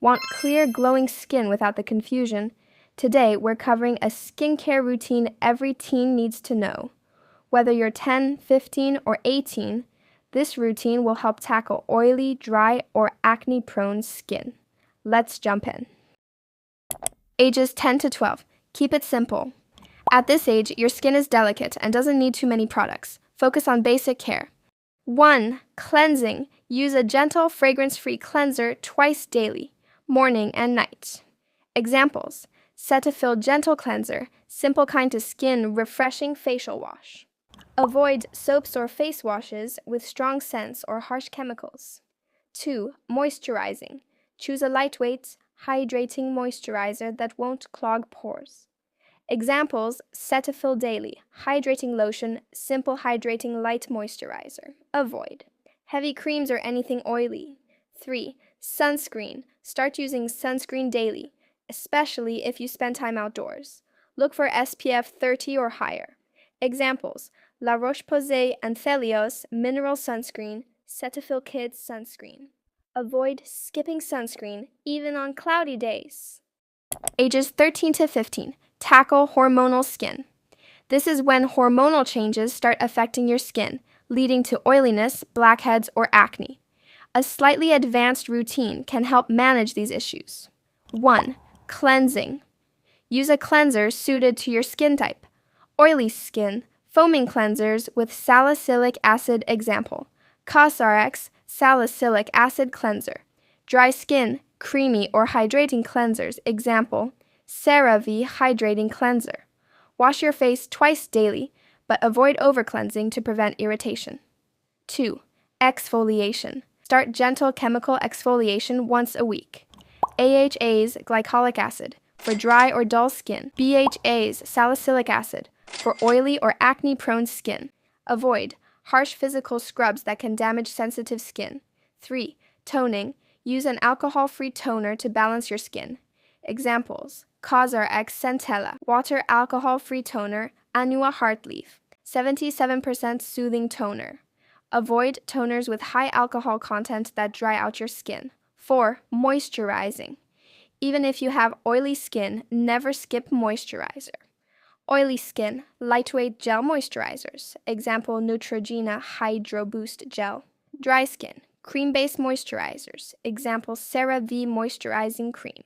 Want clear, glowing skin without the confusion? Today, we're covering a skincare routine every teen needs to know. Whether you're 10, 15, or 18, this routine will help tackle oily, dry, or acne-prone skin. Let's jump in. Ages 10 to 12. Keep it simple. At this age, your skin is delicate and doesn't need too many products. Focus on basic care. 1. Cleansing. Use a gentle, fragrance-free cleanser twice daily, morning and night. Examples: Cetaphil Gentle Cleanser, simple kind to skin, refreshing facial wash. Avoid soaps or face washes with strong scents or harsh chemicals. 2. Moisturizing. Choose a lightweight, hydrating moisturizer that won't clog pores. Examples: Cetaphil Daily, hydrating lotion, simple hydrating light moisturizer. Avoid heavy creams or anything oily. 3. Sunscreen. Start using sunscreen daily, especially if you spend time outdoors. Look for SPF 30 or higher. Examples: La Roche-Posay Anthelios Mineral Sunscreen, Cetaphil Kids Sunscreen. Avoid skipping sunscreen, even on cloudy days. Ages 13 to 15. Tackle hormonal skin. This is when hormonal changes start affecting your skin, leading to oiliness, blackheads, or acne. A slightly advanced routine can help manage these issues. 1. Cleansing. Use a cleanser suited to your skin type. Oily skin, foaming cleansers with salicylic acid. Example: COSRX Salicylic Acid Cleanser. Dry skin, creamy or hydrating cleansers. Example: CeraVe Hydrating Cleanser. Wash your face twice daily, but avoid over-cleansing to prevent irritation. 2. Exfoliation. Start gentle chemical exfoliation once a week. AHA's Glycolic Acid for dry or dull skin. BHA's Salicylic Acid for oily or acne-prone skin. Avoid harsh physical scrubs that can damage sensitive skin. 3. Toning. Use an alcohol-free toner to balance your skin. Examples: COSRX Centella Water Alcohol-Free Toner, Anua Heartleaf, 77% soothing toner. Avoid toners with high alcohol content that dry out your skin. 4. Moisturizing. Even if you have oily skin, never skip moisturizer. Oily skin, lightweight gel moisturizers. Example: Neutrogena Hydro Boost Gel. Dry skin, cream-based moisturizers. Example: CeraVe Moisturizing Cream.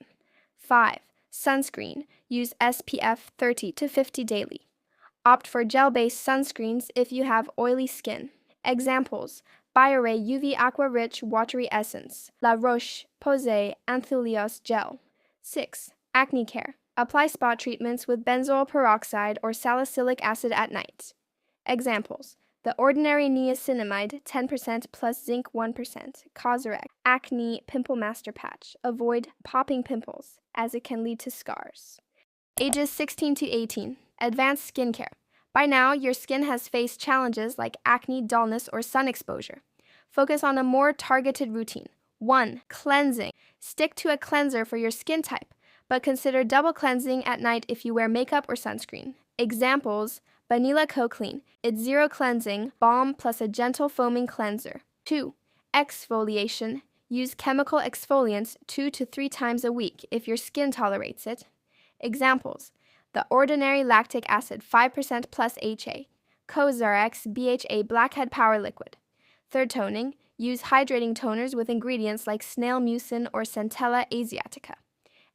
5. Sunscreen. Use SPF 30 to 50 daily. Opt for gel-based sunscreens if you have oily skin. Examples: Biore UV Aqua Rich Watery Essence, La Roche-Posay Anthelios Gel. 6. Acne care. Apply spot treatments with benzoyl peroxide or salicylic acid at night. Examples: The Ordinary Niacinamide 10% plus zinc 1%, COSRX Acne Pimple Master Patch. Avoid popping pimples, as it can lead to scars. Ages 16 to 18. Advanced skincare. By now, your skin has faced challenges like acne, dullness, or sun exposure. Focus on a more targeted routine. 1. Cleansing. Stick to a cleanser for your skin type, but consider double cleansing at night if you wear makeup or sunscreen. Examples: Banila Co-Clean. It's zero cleansing, balm plus a gentle foaming cleanser. 2. Exfoliation. Use chemical exfoliants 2 to 3 times a week if your skin tolerates it. Examples: The Ordinary Lactic Acid 5% plus HA, COSRX BHA Blackhead Power Liquid. 3rd Toning. Use hydrating toners with ingredients like snail mucin or Centella asiatica.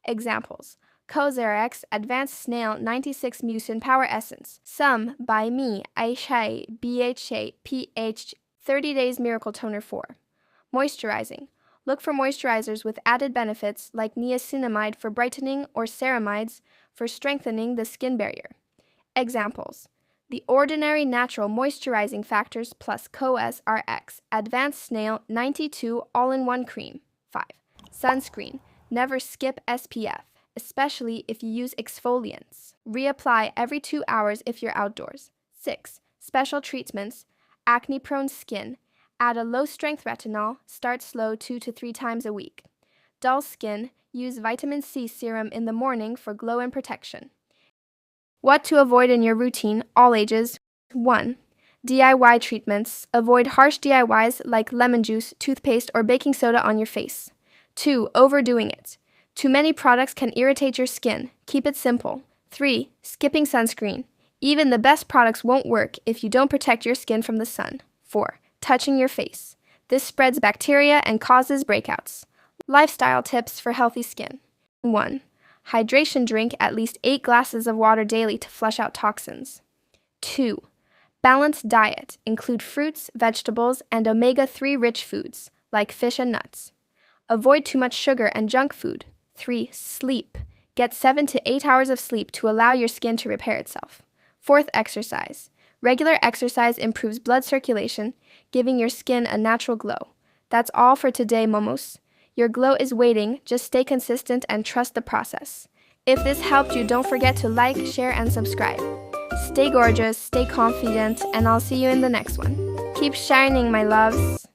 Examples: COSRX Advanced Snail 96 Mucin Power Essence. Some by me, Aishai BHA PH 30 Days Miracle Toner 4. Moisturizing. Look for moisturizers with added benefits like niacinamide for brightening or ceramides for strengthening the skin barrier. Examples: The Ordinary Natural Moisturizing Factors plus COSRX Advanced Snail 92 All-in-One Cream. 5. Sunscreen. Never skip SPF, especially if you use exfoliants. Reapply every 2 hours if you're outdoors. 6. Special treatments. Acne-prone skin. Add a low-strength retinol. Start slow 2 to 3 times a week. Dull skin. Use vitamin C serum in the morning for glow and protection. What to avoid in your routine, all ages. 1. DIY treatments. Avoid harsh DIYs like lemon juice, toothpaste, or baking soda on your face. 2. Overdoing it. Too many products can irritate your skin. Keep it simple. 3. Skipping sunscreen. Even the best products won't work if you don't protect your skin from the sun. 4. Touching your face. This spreads bacteria and causes breakouts. Lifestyle tips for healthy skin. 1. Hydration. Drink at least 8 glasses of water daily to flush out toxins. 2. Balanced diet. Include fruits, vegetables, and omega-3 rich foods, like fish and nuts. Avoid too much sugar and junk food. 3. Sleep. Get 7 to 8 hours of sleep to allow your skin to repair itself. 4th, exercise. Regular exercise improves blood circulation, giving your skin a natural glow. That's all for today, Momos. Your glow is waiting, just stay consistent and trust the process. If this helped you, don't forget to like, share, and subscribe. Stay gorgeous, stay confident, and I'll see you in the next one. Keep shining, my loves!